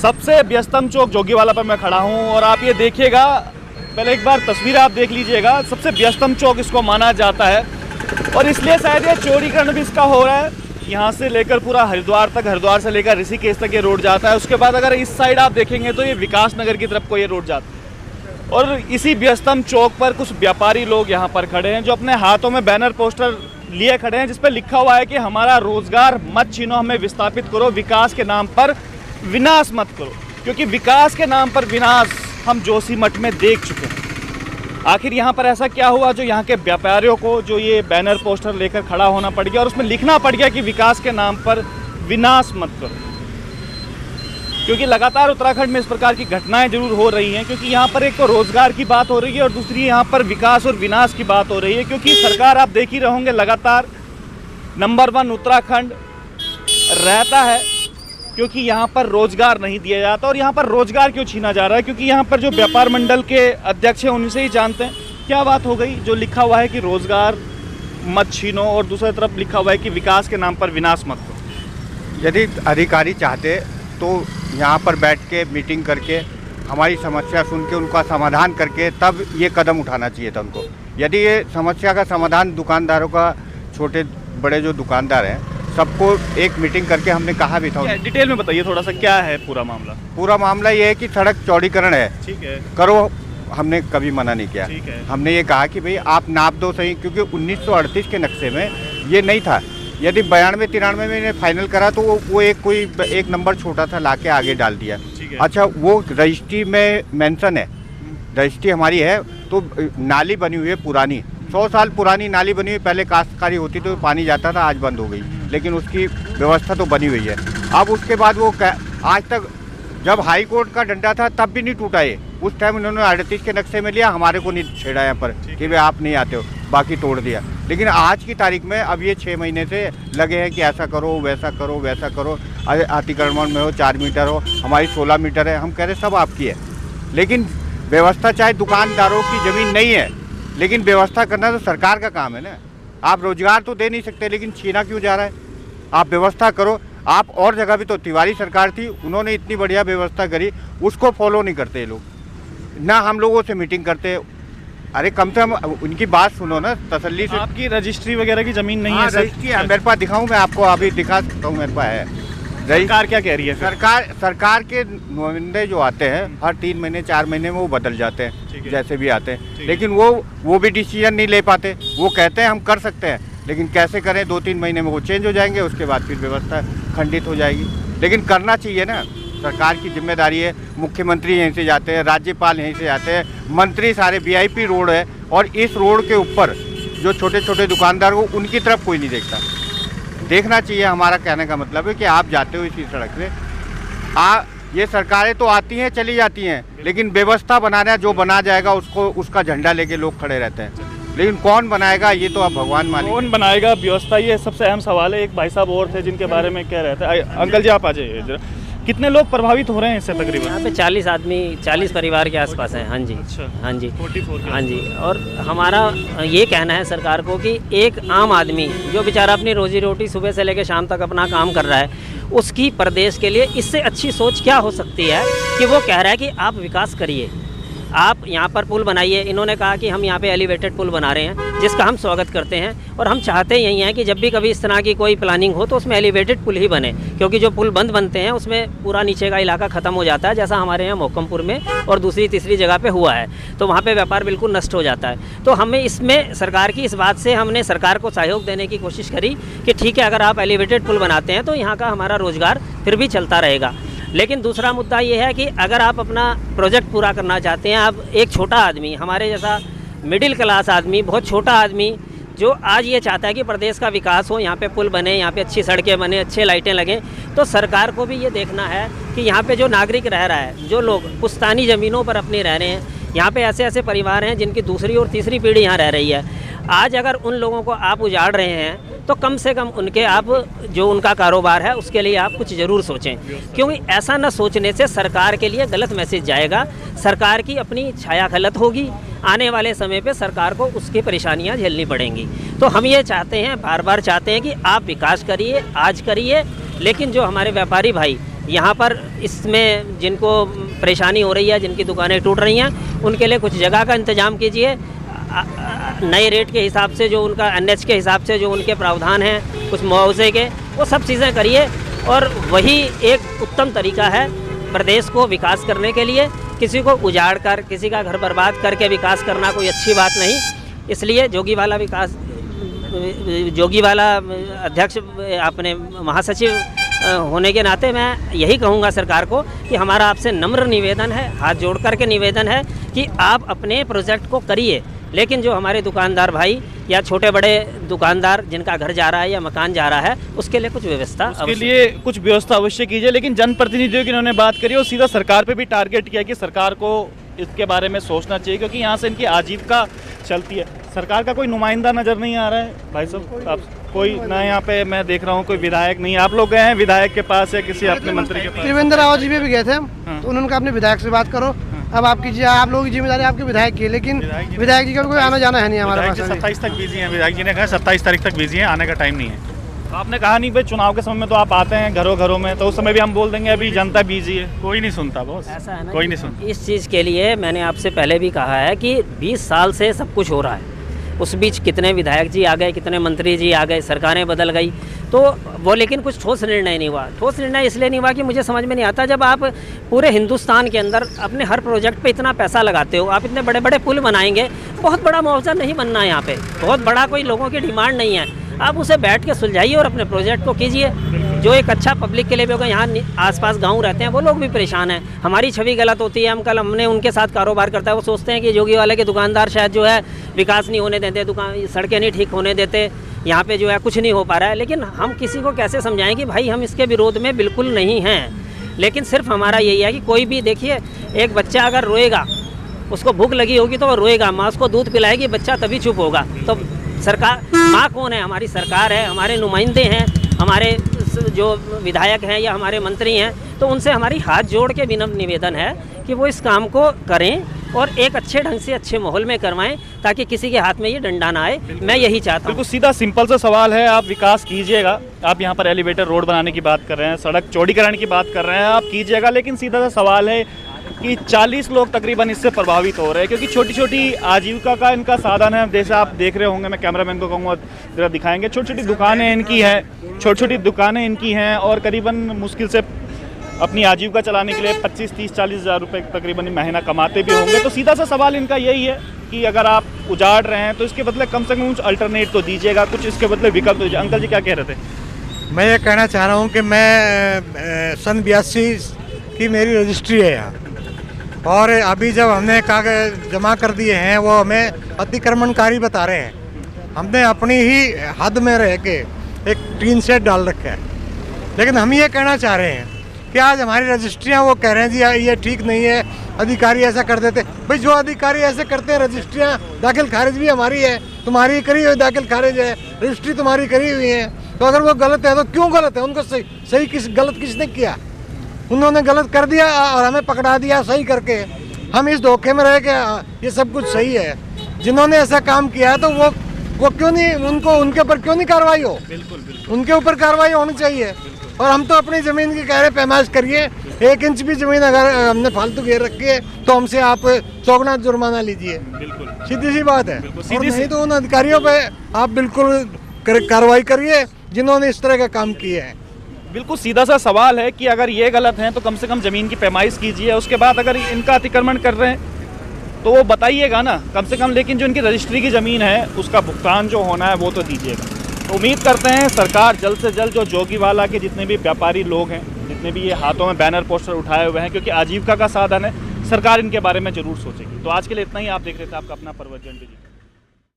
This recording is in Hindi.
सबसे व्यस्तम चौक जोगीवाला पर मैं खड़ा हूं और आप ये देखिएगा, पहले एक बार तस्वीर आप देख लीजिएगा। सबसे व्यस्तम चौक इसको माना जाता है और इसलिए शायद ये चौड़ीकरण भी इसका हो रहा है। यहाँ से लेकर पूरा हरिद्वार तक, हरिद्वार से लेकर ऋषिकेश तक ये रोड जाता है। उसके बाद अगर इस साइड आप देखेंगे तो ये विकास नगर की तरफ को ये रोड जाता है। और इसी व्यस्तम चौक पर कुछ व्यापारी लोग यहाँ पर खड़े हैं जो अपने हाथों में बैनर पोस्टर लिए खड़े हैं जिस पर लिखा हुआ है कि हमारा रोजगार मत छीनो, हमें विस्थापित करो, विकास के नाम पर विनाश मत करो। क्योंकि विकास के नाम पर विनाश हम जोशीमठ में देख चुके हैं। आखिर यहाँ पर ऐसा क्या हुआ जो यहाँ के व्यापारियों को जो ये बैनर पोस्टर लेकर खड़ा होना पड़ गया और उसमें लिखना पड़ गया कि विकास के नाम पर विनाश मत करो। क्योंकि लगातार उत्तराखंड में इस प्रकार की घटनाएं जरूर हो रही हैं, क्योंकि यहाँ पर एक तो रोजगार की बात हो रही है और दूसरी यहाँ पर विकास और विनाश की बात हो रही है। क्योंकि सरकार, आप देख ही रहोगे, लगातार नंबर 1 उत्तराखंड रहता है क्योंकि यहाँ पर रोजगार नहीं दिया जाता। और यहाँ पर रोजगार क्यों छीना जा रहा है? क्योंकि यहाँ पर जो व्यापार मंडल के अध्यक्ष हैं उनसे ही जानते हैं क्या बात हो गई जो लिखा हुआ है कि रोजगार मत छीनो और दूसरी तरफ लिखा हुआ है कि विकास के नाम पर विनाश मत करो। यदि अधिकारी चाहते तो यहाँ पर बैठ के मीटिंग करके हमारी समस्या सुन के उनका समाधान करके तब ये कदम उठाना चाहिए था उनको। यदि ये समस्या का समाधान दुकानदारों का, छोटे बड़े जो दुकानदार हैं, सबको एक मीटिंग करके हमने कहा भी था। डिटेल में बताइए थोड़ा सा, क्या है पूरा मामला? पूरा मामला ये है कि सड़क चौड़ीकरण है, ठीक है, करो, हमने कभी मना नहीं किया। ठीक है। हमने ये कहा कि भाई आप नाप दो सही, क्योंकि 1938 के नक्शे में ये नहीं था। यदि 92-93 में मैंने फाइनल करा तो वो एक नंबर छोटा था, लाके आगे डाल दिया। अच्छा, वो रजिस्ट्री में मेंशन है, रजिस्ट्री हमारी है, तो नाली बनी हुई है पुरानी, 100 साल पुरानी नाली बनी हुई। पहले काश्तकारी होती तो पानी जाता था, आज बंद हो गई, लेकिन उसकी व्यवस्था तो बनी हुई है। अब उसके बाद वो आज तक जब हाई कोर्ट का डंडा था तब भी नहीं टूटा ये। उस टाइम उन्होंने 38 के नक्शे में लिया, हमारे को नहीं छेड़ा यहाँ पर कि भाई आप नहीं आते हो, बाकी तोड़ दिया। लेकिन आज की तारीख में अब ये 6 महीने से लगे हैं कि ऐसा करो, वैसा करो, वैसा करो, अतिक्रमण में हो 4 मीटर हो, हमारी 16 मीटर है। हम कह रहे सब आपकी है, लेकिन व्यवस्था, चाहे दुकानदारों की ज़मीन नहीं है, लेकिन व्यवस्था करना तो सरकार का काम है ना। आप रोजगार तो दे नहीं सकते, लेकिन छीना क्यों जा रहा है? आप व्यवस्था करो। आप और जगह भी तो, तिवारी सरकार थी, उन्होंने इतनी बढ़िया व्यवस्था करी, उसको फॉलो नहीं करते ये लोग, ना हम लोगों से मीटिंग करते। अरे कम से कम उनकी बात सुनो ना तसल्ली से। आपकी रजिस्ट्री वगैरह की ज़मीन नहीं है? रजिस्ट्री है मेरे पास, दिखाऊं मैं आपको, अभी दिखा सकता हूँ, मेरे पास है। सरकार क्या कह रही है? सरकार के नुमाइंदे जो आते हैं हर 3 महीने 4 महीने में वो बदल जाते हैं, जैसे भी आते हैं, लेकिन वो भी डिसीजन नहीं ले पाते। वो कहते हैं हम कर सकते हैं, लेकिन कैसे करें? 2-3 महीने में वो चेंज हो जाएंगे, उसके बाद फिर व्यवस्था खंडित हो जाएगी। लेकिन करना चाहिए ना, सरकार की जिम्मेदारी है। मुख्यमंत्री यहीं से जाते हैं, राज्यपाल यहीं से जाते हैं, मंत्री सारे, VIP रोड है, और इस रोड के ऊपर जो छोटे छोटे दुकानदार हो उनकी तरफ कोई नहीं देखता। देखना चाहिए। हमारा कहने का मतलब है कि आप जाते हो इसी सड़क से, ये सरकारें तो आती हैं चली जाती हैं, लेकिन व्यवस्था बनाना, जो बना जाएगा उसका झंडा लेके लोग खड़े रहते हैं, लेकिन कौन बनाएगा ये तो अब भगवान मालिक। कौन बनाएगा व्यवस्था, ये सबसे अहम सवाल है। एक भाई साहब और थे जिनके बारे में कह रहे थे। अंकल जी आप आ जाइए जरा। कितने लोग प्रभावित हो रहे हैं इससे? तकरीबन यहाँ पे 40 आदमी, 40 परिवार के आसपास हैं। हाँ जी, अच्छा। हाँ जी, 44 हाँ जी। और हमारा ये कहना है सरकार को कि एक आम आदमी जो बेचारा अपनी रोजी रोटी सुबह से लेकर शाम तक अपना काम कर रहा है, उसकी प्रदेश के लिए इससे अच्छी सोच क्या हो सकती है कि वो कह रहा है कि आप विकास करिए, आप यहाँ पर पुल बनाइए। इन्होंने कहा कि हम यहाँ पे एलिवेटेड पुल बना रहे हैं, जिसका हम स्वागत करते हैं, और हम चाहते यही हैं कि जब भी कभी इस तरह की कोई प्लानिंग हो तो उसमें एलिवेटेड पुल ही बने, क्योंकि जो पुल बंद बनते हैं उसमें पूरा नीचे का इलाका ख़त्म हो जाता है, जैसा हमारे यहाँ मोहकमपुर में और दूसरी तीसरी जगह पे हुआ है, तो वहाँ पे व्यापार बिल्कुल नष्ट हो जाता है। तो हमें इसमें सरकार की इस बात से हमने सरकार को सहयोग देने की कोशिश करी कि ठीक है, अगर आप एलिवेटेड पुल बनाते हैं तो यहाँ का हमारा रोज़गार फिर भी चलता रहेगा। लेकिन दूसरा मुद्दा ये है कि अगर आप अपना प्रोजेक्ट पूरा करना चाहते हैं, आप एक छोटा आदमी, हमारे जैसा मिडिल क्लास आदमी, बहुत छोटा आदमी जो आज ये चाहता है कि प्रदेश का विकास हो, यहाँ पे पुल बने, यहाँ पे अच्छी सड़कें बने, अच्छे लाइटें लगें, तो सरकार को भी ये देखना है कि यहाँ पे जो नागरिक रह रहा है, जो लोग पुश्तैनी ज़मीनों पर अपने रह रहे हैं, यहाँ पे ऐसे ऐसे परिवार हैं जिनकी दूसरी और तीसरी पीढ़ी यहाँ रह रही है। आज अगर उन लोगों को आप उजाड़ रहे हैं तो कम से कम उनके आप जो उनका कारोबार है उसके लिए आप कुछ ज़रूर सोचें, क्योंकि ऐसा न सोचने से सरकार के लिए गलत मैसेज जाएगा, सरकार की अपनी छाया गलत होगी, आने वाले समय पे सरकार को उसकी परेशानियां झेलनी पड़ेंगी। तो हम ये चाहते हैं, बार बार चाहते हैं कि आप विकास करिए, आज करिए, लेकिन जो हमारे व्यापारी भाई यहाँ पर इसमें जिनको परेशानी हो रही है, जिनकी दुकानें टूट रही हैं, उनके लिए कुछ जगह का इंतजाम कीजिए। नए रेट के हिसाब से जो उनका NH के हिसाब से जो उनके प्रावधान हैं, कुछ मुआवजे के, वो सब चीज़ें करिए। और वही एक उत्तम तरीका है प्रदेश को विकास करने के लिए। किसी को उजाड़ कर, किसी का घर बर्बाद करके विकास करना कोई अच्छी बात नहीं। इसलिए जोगीवाला अध्यक्ष अपने महासचिव होने के नाते मैं यही कहूँगा सरकार को कि हमारा आपसे नम्र निवेदन है, हाथ जोड़ कर के निवेदन है कि आप अपने प्रोजेक्ट को करिए, लेकिन जो हमारे दुकानदार भाई या छोटे बड़े दुकानदार जिनका घर जा रहा है या मकान जा रहा है, उसके लिए कुछ व्यवस्था, उसके लिए कुछ व्यवस्था अवश्य कीजिए। लेकिन जनप्रतिनिधियों की इन्होंने बात करी और सीधा सरकार पे भी टारगेट किया कि सरकार को इसके बारे में सोचना चाहिए, क्योंकि यहाँ से इनकी आजीविका चलती है। सरकार का कोई नुमाइंदा नज़र नहीं आ रहा है भाई साहब, आप कोई ना, यहाँ पे मैं देख रहा हूँ कोई विधायक नहीं। आप लोग गए हैं विधायक के पास या किसी अपने मंत्री के पास? त्रिवेंद्र रावत जी भी गए थे हम, तो उन्होंने कहा अपने विधायक से बात करो। अब आप लोगों की जिम्मेदारी आपके विधायक की है, लेकिन विधायक जी का कोई आना जाना है नहीं हमारे पास। 27 तक बिजी हैं, विधायक जी ने कहा 27 तारीख तक बिजी हैं, आने का टाइम नहीं है। तो आपने कहा नहीं भाई चुनाव के समय में तो आप आते हैं घरों में, तो उस समय भी हम बोल देंगे अभी जनता बिजी है। कोई नहीं सुनता बॉस, ऐसा है ना, कोई नहीं सुनता। इस चीज़ के लिए मैंने आपसे पहले भी कहा है कि 20 साल से सब कुछ हो रहा है। उस बीच कितने विधायक जी आ गए, कितने मंत्री जी आ गए, सरकारें बदल गई, तो वो लेकिन कुछ ठोस निर्णय नहीं हुआ। ठोस निर्णय इसलिए नहीं हुआ कि मुझे समझ में नहीं आता, जब आप पूरे हिंदुस्तान के अंदर अपने हर प्रोजेक्ट पे इतना पैसा लगाते हो, आप इतने बड़े बड़े पुल बनाएंगे, बहुत बड़ा मुआवजा नहीं बनना है यहाँ पे, बहुत बड़ा कोई लोगों की डिमांड नहीं है, आप उसे बैठ के सुलझाइए और अपने प्रोजेक्ट को कीजिए, जो एक अच्छा पब्लिक के लिए भी होगा। यहाँ आसपास गांव रहते हैं वो लोग भी परेशान हैं, हमारी छवि गलत होती है। हमने उनके साथ कारोबार करता है, वो सोचते हैं कि जोगीवाला के दुकानदार शायद जो है विकास नहीं होने देते, दुकान सड़कें नहीं ठीक होने देते, यहाँ पे जो है कुछ नहीं हो पा रहा है। लेकिन हम किसी को कैसे समझाएं कि भाई हम इसके विरोध में बिल्कुल नहीं हैं, लेकिन सिर्फ हमारा यही है कि कोई भी, देखिए एक बच्चा अगर रोएगा, उसको भूख लगी होगी तो वो रोएगा, माँ उसको दूध पिलाएगी, बच्चा तभी चुप होगा। तो सरकार, माँ कौन है? हमारी सरकार है, हमारे नुमाइंदे हैं, हमारे जो विधायक हैं या हमारे मंत्री हैं, तो उनसे हमारी हाथ जोड़ के विनम्र निवेदन है कि वो इस काम को करें और एक अच्छे ढंग से अच्छे माहौल में करवाएं, ताकि किसी के हाथ में ये डंडा ना आए। मैं यही चाहता हूँ। बिल्कुल सीधा सिंपल सा सवाल है, आप विकास कीजिएगा, आप यहाँ पर एलिवेटर रोड बनाने की बात कर रहे हैं, सड़क चौड़ीकरण की बात कर रहे हैं, आप कीजिएगा, लेकिन सीधा सा सवाल है कि 40 लोग तकरीबन इससे प्रभावित हो रहे हैं, क्योंकि छोटी छोटी आजीविका का इनका साधन है। जैसे आप देख रहे होंगे, मैं कैमरामैन को कहूँगा जरा दिखाएंगे, छोटी छोटी दुकानें इनकी हैं, छोटी छोटी दुकानें इनकी हैं, और करीबन मुश्किल से अपनी आजीविका चलाने के लिए 25, 30, 40 हज़ार रुपये तकरीबन महीना कमाते भी होंगे। तो सीधा सा सवाल इनका यही है कि अगर आप उजाड़ रहे हैं तो इसके बदले कम से कम कुछ अल्टरनेट तो दीजिएगा, कुछ इसके बदले विकल्प दीजिए। अंकल जी क्या कह रहे थे? मैं ये कहना चाह रहा हूँ कि मैं सन 82 की मेरी रजिस्ट्री है यहाँ, और अभी जब हमने कागज जमा कर दिए हैं वो हमें अतिक्रमणकारी बता रहे हैं। हमने अपनी ही हद में रह के एक टीन शेड डाल रखा है, लेकिन हम ये कहना चाह रहे हैं कि आज हमारी रजिस्ट्रियाँ, वो कह रहे हैं जी ये ठीक नहीं है, अधिकारी ऐसा कर देते। भाई जो अधिकारी ऐसे करते हैं, रजिस्ट्रियाँ दाखिल खारिज भी हमारी है, तुम्हारी करी हुई दाखिल खारिज है, रजिस्ट्री तुम्हारी करी हुई है, तो अगर वो गलत है तो क्यों गलत है? उनको सही गलत किसने किया? उन्होंने गलत कर दिया और हमें पकड़ा दिया सही करके। हम इस धोखे में रह के ये सब कुछ सही है। जिन्होंने ऐसा काम किया तो वो क्यों नहीं, उनके ऊपर क्यों नहीं कार्रवाई हो? बिल्कुल उनके ऊपर कार्रवाई होनी चाहिए। और हम तो अपनी ज़मीन की कह रहे पैमाइश करिए, 1 इंच भी ज़मीन अगर हमने फालतू घेर रखी है तो हमसे आप चौगुना जुर्माना लीजिए। बिल्कुल सीधी सी बात है। और नहीं तो उन अधिकारियों पे आप बिल्कुल कार्रवाई करिए जिन्होंने इस तरह का काम किए हैं। बिल्कुल सीधा सा सवाल है कि अगर ये गलत हैं तो कम से कम ज़मीन की पैमाइश कीजिए, उसके बाद अगर इनका अतिक्रमण कर रहे हैं तो वो बताइएगा ना कम से कम, लेकिन जो इनकी रजिस्ट्री की ज़मीन है उसका भुगतान जो होना है वो तो दीजिएगा। तो उम्मीद करते हैं सरकार जल्द से जल्द जो जोगीवाला के जितने भी व्यापारी लोग हैं, जितने भी ये हाथों में बैनर पोस्टर उठाए हुए हैं, क्योंकि आजीविका का साधन है, सरकार इनके बारे में ज़रूर सोचेगी। तो आज के लिए इतना ही। आप देख रहे थे आपका अपना परवर जर्नलिस्ट।